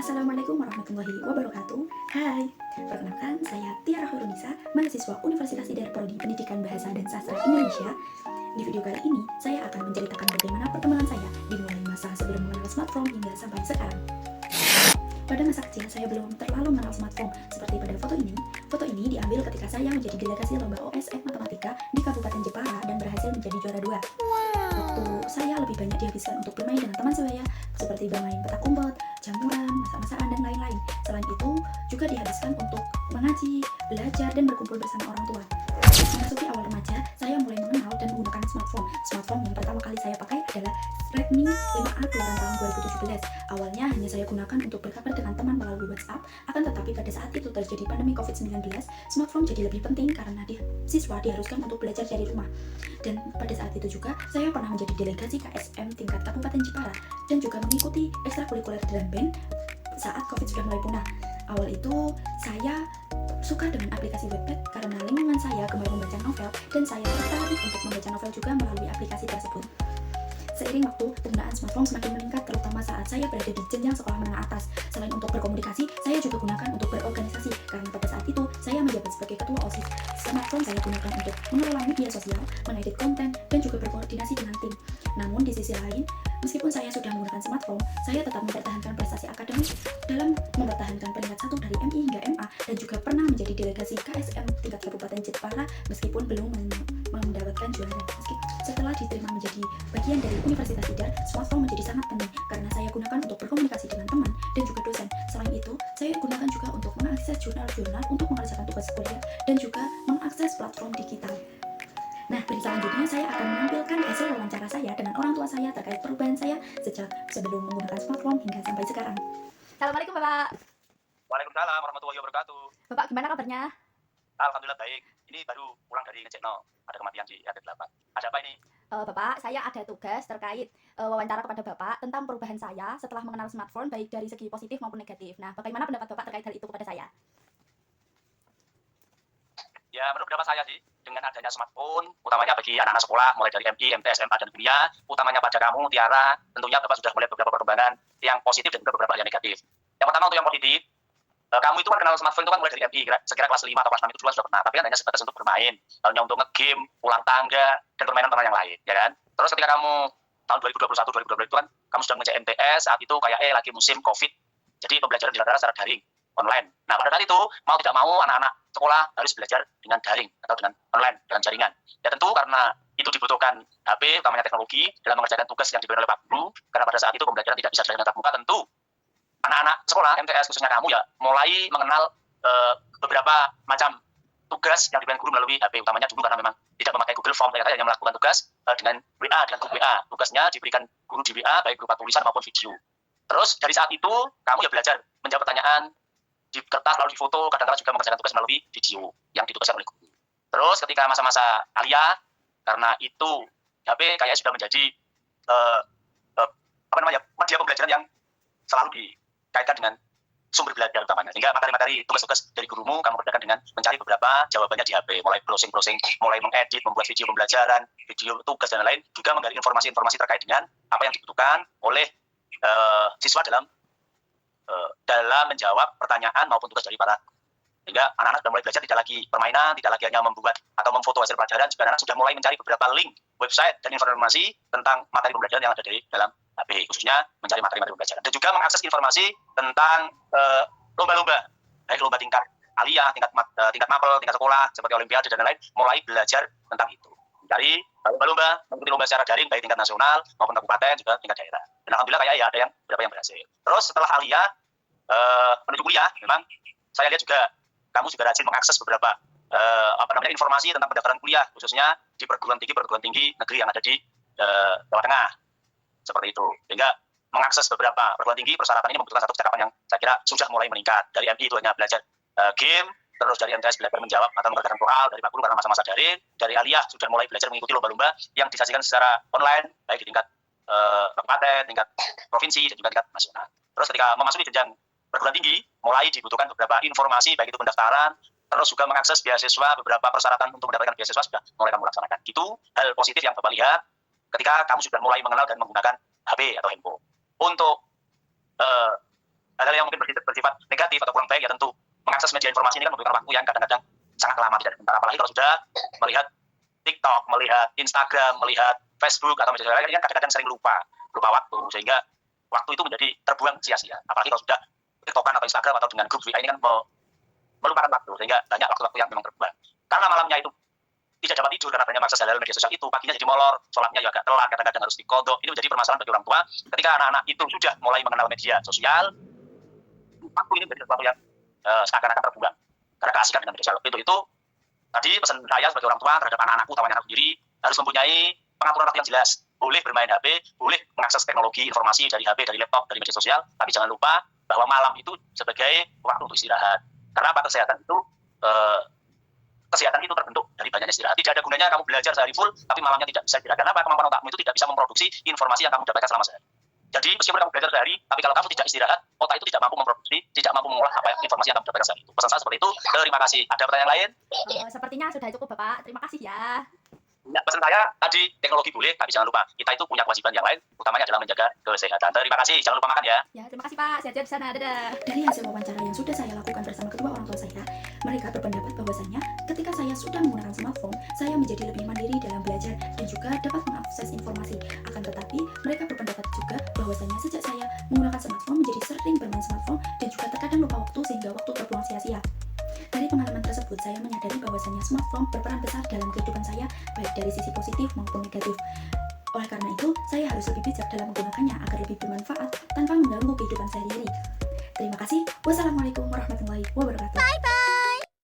Assalamualaikum warahmatullahi wabarakatuh. Hai, perkenalkan saya Tiara Hoirunisa, mahasiswa Universitas IDER Prodi Pendidikan Bahasa dan Sastra Indonesia. Di video kali ini, saya akan menceritakan bagaimana perkembangan saya dimulai masa sebelum mengenal smartphone hingga sampai sekarang. Pada masa kecil, saya belum terlalu mengenal smartphone. Seperti pada foto ini. Foto ini diambil ketika saya menjadi delegasi lomba OSM Matematika di Kabupaten Jepara dan berhasil menjadi juara 2. Waktu saya lebih banyak dihabiskan untuk bermain dengan teman saya, seperti bermain petak umpet, jamuran, masak-masakan, dan lain-lain. Selain itu, juga dihabiskan untuk mengaji, belajar, dan berkumpul bersama orang tua. Memasuki awal remaja, saya mulai mengenal dan menggunakan smartphone. Smartphone yang pertama kali saya pakai adalah Redmi 5A keluaran tahun 2017. Awalnya hanya saya gunakan untuk berkabar dengan teman melalui WhatsApp, akan tetapi pada saat itu terjadi pandemi COVID-19, smartphone jadi lebih penting karena siswa diharuskan untuk belajar dari rumah. Dan pada saat itu juga, saya pernah menjadi delegasi KSM tingkat Kabupaten Jepara dan juga mengikuti ekstrakurikuler drum band saat COVID sudah mulai punah. Awal itu, saya suka dengan aplikasi Wattpad karena lingkungan saya gemar membaca novel dan saya tertarik untuk membaca novel juga melalui aplikasi tersebut. Seiring waktu, penggunaan smartphone semakin meningkat terutama saat saya berada di jenjang sekolah menengah atas. Selain untuk berkomunikasi, saya juga gunakan untuk berorganisasi karena pada saat itu saya menjabat sebagai ketua OSIS. Smartphone saya gunakan untuk mengelola media sosial, mengedit konten, dan juga berkoordinasi dengan tim. Namun di sisi lain, meskipun saya sudah menggunakan smartphone, saya tetap mempertahankan prestasi akademik dalam mempertahankan peringkat 1 dari MI hingga MA dan juga pernah menjadi delegasi KSM tingkat Kabupaten Jepara meskipun belum mendapatkan juara. Setelah diterima menjadi bagian dari Universitas IDER, smartphone menjadi sangat penting karena saya gunakan untuk berkomunikasi dengan teman dan juga dosen. Selain itu, saya gunakan juga untuk mengakses jurnal-jurnal untuk mengerjakan tugas kuliah dan juga mengakses platform digital. Nah, berikut selanjutnya saya akan menampilkan hasil wawancara saya dengan orang tua saya terkait perubahan saya sejak sebelum menggunakan smartphone hingga sampai sekarang. Assalamualaikum Bapak. Waalaikumsalam warahmatullahi wabarakatuh. Bapak gimana kabarnya? Alhamdulillah baik. Ini baru pulang dari ngecek ada kematian di RT 8. Ada apa ini? Bapak, saya ada tugas terkait wawancara kepada Bapak tentang perubahan saya setelah mengenal smartphone baik dari segi positif maupun negatif. Nah, bagaimana pendapat Bapak terkait hal itu kepada saya? Ya, menurut pendapat saya sih, dengan adanya smartphone, utamanya bagi anak-anak sekolah, mulai dari MI, MT, SMA, dan kuliah, utamanya pada kamu, Tiara, tentunya Bapak sudah melihat beberapa perkembangan yang positif dan juga beberapa yang negatif. Yang pertama untuk yang positif, kamu itu kan kenal smartphone itu kan mulai dari MI, sekira kelas 5 atau kelas 6 itu juga sudah pernah, tapi kan hanya sebatas untuk bermain, hanya untuk nge-game, pulang tangga, dan permainan yang lain, ya kan? Terus ketika kamu tahun 2021-2022 itu kan, kamu sudah mengecek MTS, saat itu kayak lagi musim COVID, jadi pembelajaran dilakukan secara daring, online. Nah, pada saat itu, mau tidak mau anak-anak sekolah harus belajar dengan daring atau dengan online, dengan jaringan. Ya tentu karena itu dibutuhkan HP, utamanya teknologi, dalam mengerjakan tugas yang diberikan oleh Pak Guru, karena pada saat itu pembelajaran tidak bisa dilakukan tatap muka, tentu anak-anak sekolah MTS khususnya kamu ya mulai mengenal beberapa macam tugas yang diberikan guru melalui HP, utamanya dulu karena memang tidak memakai Google Form, ternyata hanya melakukan tugas dengan WA, dengan grup WA. Tugasnya diberikan guru di WA baik berupa tulisan maupun video. Terus dari saat itu kamu ya belajar menjawab pertanyaan di kertas lalu difoto, kadang-kadang juga mengerjakan tugas melalui video yang ditugaskan oleh guru. Terus ketika masa-masa alia, karena itu HP kayaknya sudah menjadi media pembelajaran yang selalu dikaitkan dengan sumber belajar utamanya. Sehingga materi-materi tugas-tugas dari gurumu kamu kerjakan dengan mencari beberapa jawabannya di HP, mulai browsing, mulai mengedit, membuat video pembelajaran, video tugas dan lain-lain, juga menggali informasi-informasi terkait dengan apa yang dibutuhkan oleh siswa dalam menjawab pertanyaan maupun tugas dari para. Sehingga anak-anak sudah mulai belajar tidak lagi permainan, tidak lagi hanya membuat atau memfoto hasil pelajaran, juga anak-anak sudah mulai mencari beberapa link, website, dan informasi tentang materi pembelajaran yang ada di dalam HP, khususnya mencari materi-materi pembelajaran. Dan juga mengakses informasi tentang lomba-lomba, baik lomba tingkat alia, tingkat mapel, tingkat sekolah, seperti olimpiade dan lain-lain, mulai belajar tentang itu. Dari lomba-lomba, mengikuti lomba secara daring, baik tingkat nasional maupun kabupaten, juga tingkat daerah. Dan alhamdulillah kayak ya ada yang beberapa yang berhasil. Terus setelah alia, menuju kuliah, memang saya lihat juga kamu juga rajin mengakses beberapa informasi tentang pendaftaran kuliah, khususnya di perguruan tinggi negeri yang ada di Jawa Tengah, seperti itu. Sehingga mengakses beberapa perguruan tinggi, persyaratan ini membutuhkan satu kecakapan yang saya kira sudah mulai meningkat. Dari MI itu hanya belajar game, terus dari MTS belajar menjawab atau mengerjakan soal dari Pak Guru karena masa-masa daring, dari aliyah sudah mulai belajar mengikuti lomba-lomba yang disajikan secara online, baik di tingkat kabupaten, tingkat provinsi, dan juga tingkat nasional. Terus ketika memasuki jenjang perguruan tinggi, mulai dibutuhkan beberapa informasi, baik itu pendaftaran, terus juga mengakses beasiswa, beberapa persyaratan untuk mendapatkan beasiswa sudah mulai kamu laksanakan. Itu hal positif yang Bapak lihat ketika kamu sudah mulai mengenal dan menggunakan HP atau handphone. Untuk hal yang mungkin ya tentu mengakses media informasi ini kan membutuhkan waktu yang kadang-kadang sangat lama tidak sebentar. Apalagi kalau sudah melihat TikTok, melihat Instagram, melihat Facebook atau media sosial lain kan kadang-kadang sering lupa waktu, sehingga waktu itu menjadi terbuang sia-sia. Apalagi kalau sudah TikTokan atau Instagram atau dengan grup WA ini kan melupakan waktu, sehingga banyak waktu-waktu yang memang terbuang. Karena malamnya itu tidak dapat tidur karena banyak mengakses hal-hal media sosial itu, paginya jadi molor, sholatnya juga agak telat, kadang-kadang harus dikodok. Ini menjadi permasalahan bagi orang tua ketika anak-anak itu sudah mulai mengenal media sosial. Waktu ini menjadi sesuatu yang seakan-akan terbuang karena keasikan dengan media sosial. Itu tadi pesan saya sebagai orang tua terhadap anak-anakku, terutama anak sendiri, harus mempunyai pengaturan waktu yang jelas. Boleh bermain HP, boleh mengakses teknologi informasi dari HP, dari laptop, dari media sosial, tapi jangan lupa bahwa malam itu sebagai waktu untuk istirahat. Karena apa? Kesehatan itu terbentuk dari banyaknya istirahat. Tidak ada gunanya kamu belajar sehari full, tapi malamnya tidak bisa istirahat. Karena apa? Kemampuan otakmu itu tidak bisa memproduksi informasi yang kamu dapatkan selama sehari. Jadi meskipun kamu belajar sehari, tapi kalau kamu tidak istirahat, otak itu tidak mampu memproduksi, tidak mampu mengolah apa informasi yang kamu dapatkan sehari itu. Pesan saya seperti itu. Terima kasih. Ada pertanyaan lain? Sepertinya sudah cukup Bapak. Terima kasih ya. Ya, pesan saya tadi teknologi boleh, tapi jangan lupa kita itu punya kewajiban yang lain, utamanya adalah menjaga kesehatan. Terima kasih. Jangan lupa makan ya. Ya, terima kasih Pak. Sehat-sehat di sana. Dadah. Dari hasil wawancara yang sudah saya lakukan bersama kedua orang tua saya, mereka berpendapat bahwasanya ketika saya sudah menggunakan smartphone, saya menjadi lebih mandiri dalam belajar dan juga dapat mengakses informasi. Akan tetapi, mereka berpendapat juga bahwasanya sejak saya menggunakan smartphone menjadi sering bermain smartphone dan juga terkadang lupa waktu sehingga waktu terbuang sia-sia. Dari pengalaman tersebut, saya menyadari bahwasanya smartphone berperan besar dalam kehidupan saya, baik dari sisi positif maupun negatif. Oleh karena itu, saya harus lebih bijak dalam menggunakannya agar lebih bermanfaat tanpa mengganggu kehidupan sehari-hari. Terima kasih. Wassalamualaikum warahmatullahi wabarakatuh. Bye-bye.